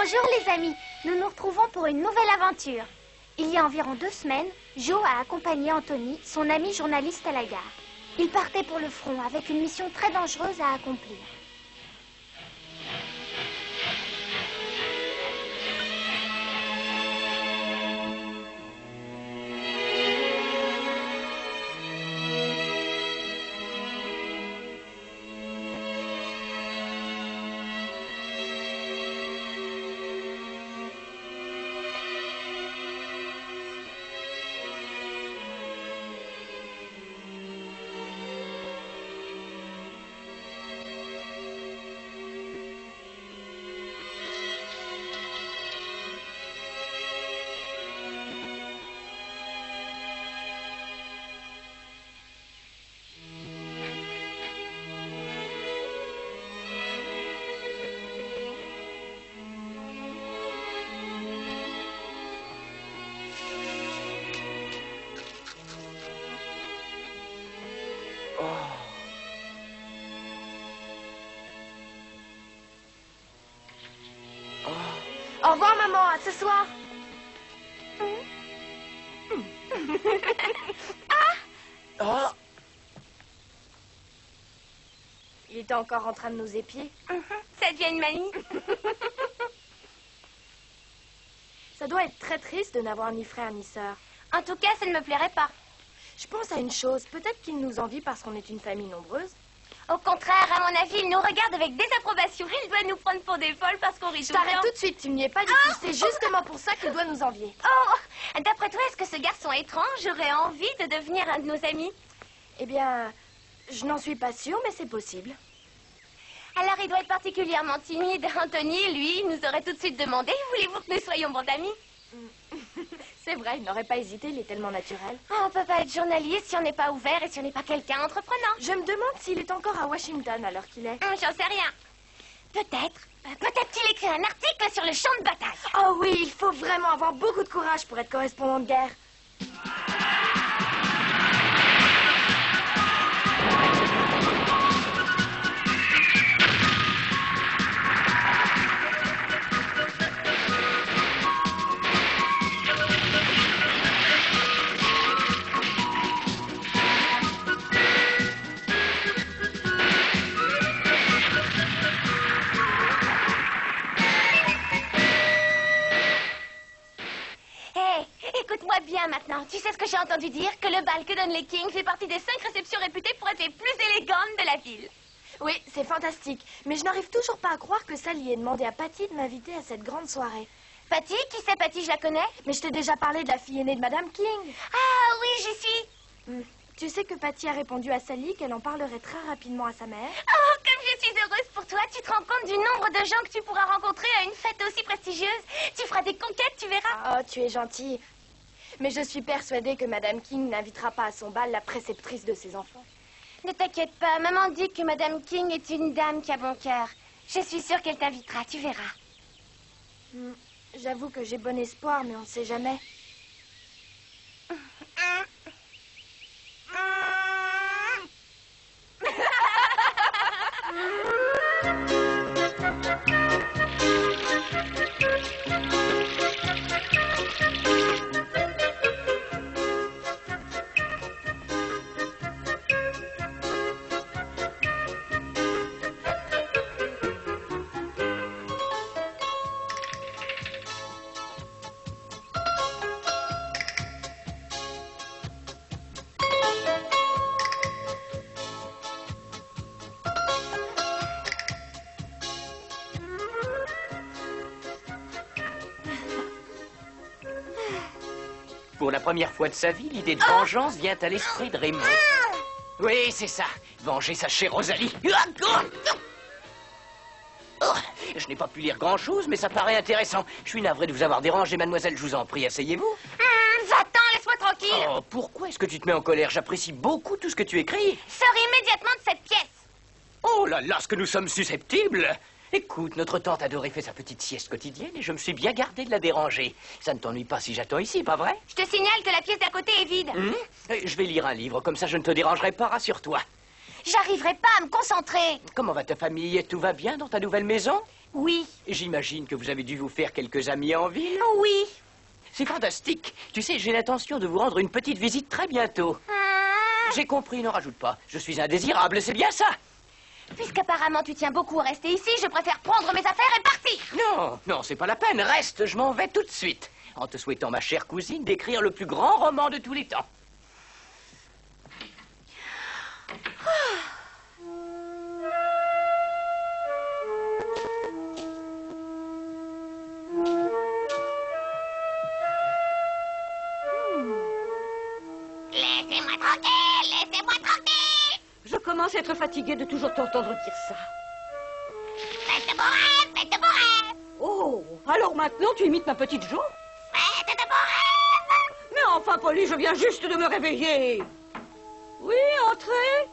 Bonjour les amis, nous nous retrouvons pour une nouvelle aventure. Il y a environ 2 semaines, Joe a accompagné Anthony, son ami journaliste à la gare. Il partait pour le front avec une mission très dangereuse à accomplir. Au revoir, maman. À ce soir. Ah! Il était encore en train de nous épier. Ça devient une manie. Ça doit être très triste de n'avoir ni frère ni sœur. En tout cas, ça ne me plairait pas. Je pense à une chose. Peut-être qu'il nous envie parce qu'on est une famille nombreuse. Au contraire, à mon avis, il nous regarde avec désapprobation. Il doit nous prendre pour des folles parce qu'on rit tout le T'arrêtes temps. tout de suite. Tu n'y es pas du tout. C'est justement pour ça qu'il doit nous envier. Oh, d'après toi, est-ce que ce garçon étrange aurait envie de devenir un de nos amis? Eh bien, je n'en suis pas sûre, mais c'est possible. Alors, il doit être particulièrement timide. Anthony, lui, nous aurait tout de suite demandé, voulez-vous que nous soyons bons amis? C'est vrai, il n'aurait pas hésité, il est tellement naturel. Oh, on peut pas être journaliste si on n'est pas ouvert et si on n'est pas quelqu'un entreprenant. Je me demande s'il est encore à Washington à l'heure qu'il est. J'en sais rien. Peut-être qu'il écrit un article sur le champ de bataille. Oh oui, il faut vraiment avoir beaucoup de courage pour être correspondant de guerre. Écoute-moi bien maintenant. Tu sais ce que j'ai entendu dire? Que le bal que donnent les Kings fait partie des 5 réceptions réputées pour être les plus élégantes de la ville. Oui, c'est fantastique. Mais je n'arrive toujours pas à croire que Sally ait demandé à Patty de m'inviter à cette grande soirée. Patty? Qui c'est Patty? Je la connais. Mais je t'ai déjà parlé de la fille aînée de Madame King. Ah oui, j'y suis. Tu sais que Patty a répondu à Sally qu'elle en parlerait très rapidement à sa mère. Oh, comme je suis heureuse pour toi. Tu te rends compte du nombre de gens que tu pourras rencontrer à une fête aussi prestigieuse? Tu feras des conquêtes, tu verras. Oh, tu es gentille. Mais je suis persuadée que Madame King n'invitera pas à son bal la préceptrice de ses enfants. Ne t'inquiète pas, maman dit que Madame King est une dame qui a bon cœur. Je suis sûre qu'elle t'invitera, tu verras. J'avoue que j'ai bon espoir, mais on ne sait jamais. Pour la première fois de sa vie, l'idée de vengeance vient à l'esprit de Raymond. Oui, c'est ça. Venger sa chère Rosalie. Je n'ai pas pu lire grand-chose, mais ça paraît intéressant. Je suis navré de vous avoir dérangé, mademoiselle. Je vous en prie, asseyez-vous. Va-t'en, laisse-moi tranquille. Oh, pourquoi est-ce que tu te mets en colère? J'apprécie beaucoup tout ce que tu écris. Sors immédiatement de cette pièce. Oh là là, ce que nous sommes susceptibles. Écoute, notre tante adorée fait sa petite sieste quotidienne et je me suis bien gardé de la déranger. Ça ne t'ennuie pas si j'attends ici, pas vrai? Je te signale que la pièce d'à côté est vide. Je vais lire un livre, comme ça je ne te dérangerai pas, rassure-toi. J'arriverai pas à me concentrer. Comment va ta famille? Tout va bien dans ta nouvelle maison? Oui. J'imagine que vous avez dû vous faire quelques amis en ville. Oui. C'est fantastique. Tu sais, j'ai l'intention de vous rendre une petite visite très bientôt. Ah. J'ai compris, n'en rajoute pas. Je suis indésirable, c'est bien ça. Puisqu'apparemment tu tiens beaucoup à rester ici, je préfère prendre mes affaires et partir. Non, non, c'est pas la peine. Reste, je m'en vais tout de suite. En te souhaitant, ma chère cousine, d'écrire le plus grand roman de tous les temps. Laissez-moi tranquille, laissez-moi tranquille. Je commence à être fatiguée de toujours t'entendre dire ça. Faites de beaux rêves, faites de beaux rêves. Oh, alors maintenant tu imites ma petite Jo? Faites de beaux rêves. Mais enfin, Polly, je viens juste de me réveiller. Oui, entrez.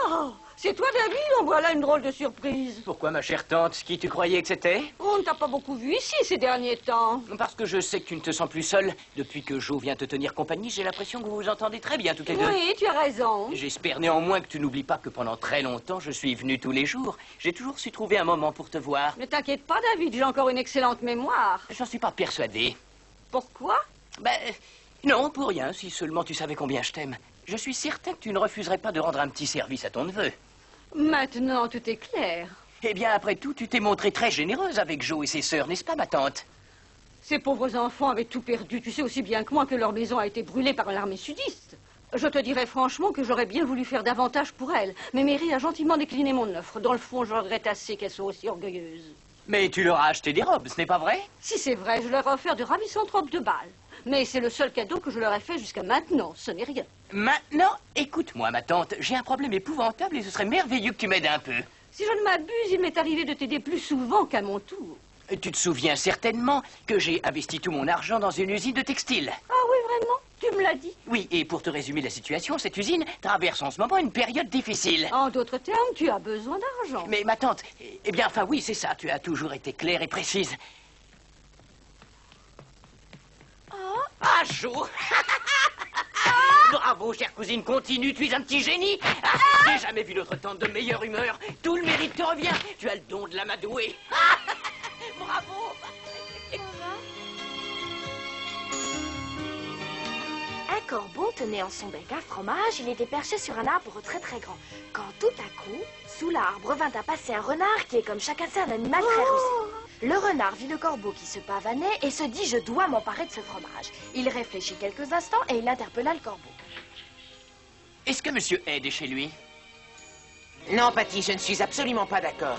Oh, c'est toi, David? En voilà une drôle de surprise. Pourquoi, ma chère tante? Qui tu croyais que c'était? On ne t'a pas beaucoup vu ici ces derniers temps. Parce que je sais que tu ne te sens plus seule. Depuis que Jo vient te tenir compagnie, j'ai l'impression que vous vous entendez très bien toutes les deux. Oui, tu as raison. J'espère néanmoins que tu n'oublies pas que pendant très longtemps, je suis venu tous les jours. J'ai toujours su trouver un moment pour te voir. Ne t'inquiète pas, David, j'ai encore une excellente mémoire. J'en suis pas persuadé. Pourquoi? Ben, non, pour rien, si seulement tu savais combien je t'aime. Je suis certain que tu ne refuserais pas de rendre un petit service à ton neveu. Maintenant, tout est clair. Eh bien, après tout, tu t'es montrée très généreuse avec Jo et ses sœurs, n'est-ce pas, ma tante? Ces pauvres enfants avaient tout perdu. Tu sais aussi bien que moi que leur maison a été brûlée par l'armée sudiste. Je te dirais franchement que j'aurais bien voulu faire davantage pour elles. Mais Mary a gentiment décliné mon offre. Dans le fond, je regrette assez qu'elles soient aussi orgueilleuses. Mais tu leur as acheté des robes, ce n'est pas vrai? Si c'est vrai, je leur ai offert de ravissantes robes de bal. Mais c'est le seul cadeau que je leur ai fait jusqu'à maintenant. Ce n'est rien. Maintenant, écoute-moi, ma tante. J'ai un problème épouvantable et ce serait merveilleux que tu m'aides un peu. Si je ne m'abuse, il m'est arrivé de t'aider plus souvent qu'à mon tour. Tu te souviens certainement que j'ai investi tout mon argent dans une usine de textile. Ah oui, vraiment? Tu me l'as dit. Oui, et pour te résumer la situation, cette usine traverse en ce moment une période difficile. En d'autres termes, tu as besoin d'argent. Mais ma tante, eh bien, enfin oui, c'est ça, tu as toujours été claire et précise. Ah, Jo. Bravo, chère cousine, continue, tu es un petit génie. Ah, j'ai jamais vu notre tante de meilleure humeur. Tout le mérite te revient. Tu as le don de l'amadouer. Bravo. Un corbeau tenait en son bec un fromage. Il était perché sur un arbre très très grand. Quand tout à coup, sous l'arbre vint à passer un renard qui est comme chacun sait un animal très rusé. Le renard vit le corbeau qui se pavanait et se dit « Je dois m'emparer de ce fromage ». Il réfléchit quelques instants et il interpella le corbeau. Est-ce que Monsieur Head est chez lui? Non, Patty, je ne suis absolument pas d'accord.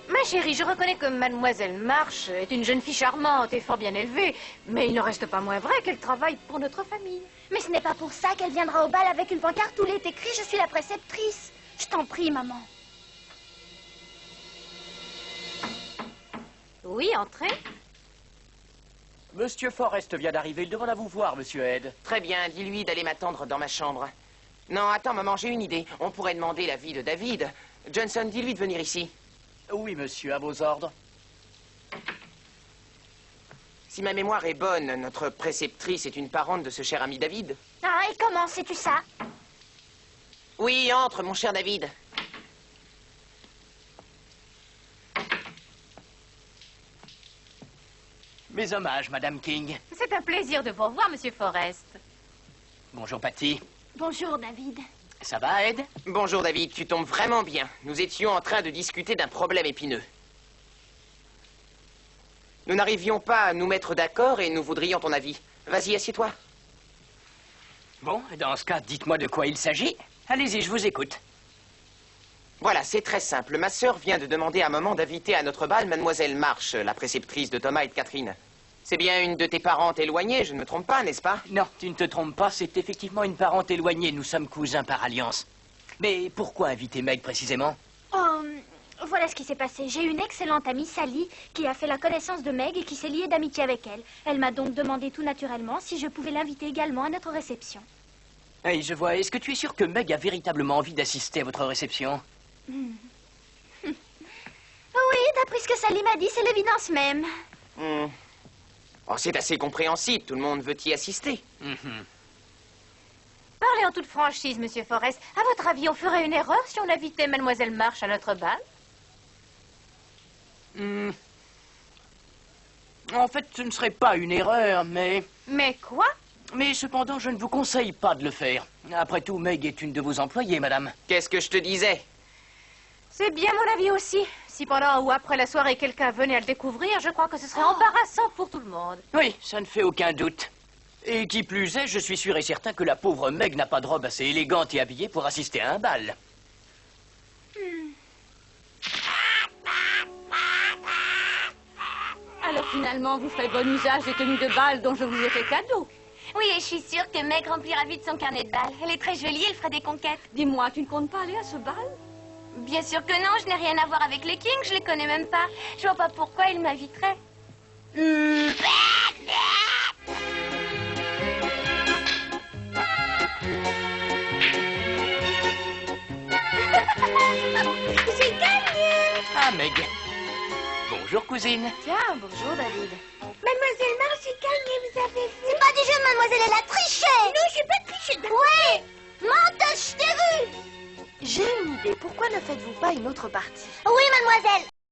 Ma chérie, je reconnais que Mademoiselle March est une jeune fille charmante et fort bien élevée, mais il n'en reste pas moins vrai qu'elle travaille pour notre famille. Mais ce n'est pas pour ça qu'elle viendra au bal avec une pancarte où il est écrit « Je suis la préceptrice ». Je t'en prie, maman. Oui, entrez. Monsieur Forrest vient d'arriver. Il demande à vous voir, Monsieur Head. Très bien, dis-lui d'aller m'attendre dans ma chambre. Non, attends, maman, j'ai une idée. On pourrait demander l'avis de David. Johnson, dis-lui de venir ici. Oui, monsieur, à vos ordres. Si ma mémoire est bonne, notre préceptrice est une parente de ce cher ami David. Ah, et comment sais-tu ça? Oui, entre, mon cher David. Mes hommages, Madame King. C'est un plaisir de vous revoir, Monsieur Forrest. Bonjour, Patty. Bonjour, David. Ça va, Ed? Bonjour, David, tu tombes vraiment bien. Nous étions en train de discuter d'un problème épineux. Nous n'arrivions pas à nous mettre d'accord et nous voudrions ton avis. Vas-y, assieds-toi. Bon, dans ce cas, dites-moi de quoi il s'agit. Allez-y, je vous écoute. Voilà, c'est très simple. Ma sœur vient de demander à maman d'inviter à notre bal Mademoiselle March, la préceptrice de Thomas et de Catherine. C'est bien une de tes parentes éloignées, je ne me trompe pas, n'est-ce pas? Non, tu ne te trompes pas, c'est effectivement une parente éloignée. Nous sommes cousins par alliance. Mais pourquoi inviter Meg précisément? Oh, voilà ce qui s'est passé. J'ai une excellente amie, Sally, qui a fait la connaissance de Meg et qui s'est liée d'amitié avec elle. Elle m'a donc demandé tout naturellement si je pouvais l'inviter également à notre réception. Hey, je vois. Est-ce que tu es sûr que Meg a véritablement envie d'assister à votre réception? Oui, d'après ce que Sally m'a dit, c'est l'évidence même. Oh, c'est assez compréhensible, tout le monde veut y assister. Parlez en toute franchise, Monsieur Forrest. À votre avis, on ferait une erreur si on invitait Mademoiselle March à notre bal? En fait, ce ne serait pas une erreur, mais... Mais quoi? Mais cependant, je ne vous conseille pas de le faire. Après tout, Meg est une de vos employées, madame. Qu'est-ce que je te disais? C'est bien mon avis aussi. Si pendant ou après la soirée quelqu'un venait à le découvrir, je crois que ce serait embarrassant pour tout le monde. Oui, ça ne fait aucun doute. Et qui plus est, je suis sûr et certain que la pauvre Meg n'a pas de robe assez élégante et habillée pour assister à un bal. Alors finalement, vous ferez bon usage des tenues de bal dont je vous ai fait cadeau. Oui, et je suis sûre que Meg remplira vite son carnet de bal. Elle est très jolie, elle fera des conquêtes. Dis-moi, tu ne comptes pas aller à ce bal? Bien sûr que non, je n'ai rien à voir avec les Kings, je les connais même pas. Je vois pas pourquoi ils m'inviteraient. J'ai gagné! Ah, Meg. Bonjour, cousine. Tiens, bonjour David. Mademoiselle Marche, j'ai gagné, vous avez vu? C'est pas du jeu, mademoiselle, elle a triché! Non, j'ai pas triché. Ouais! Menteuse, je t'ai vu! J'ai une idée. Pourquoi ne faites-vous pas une autre partie? Oui, mademoiselle!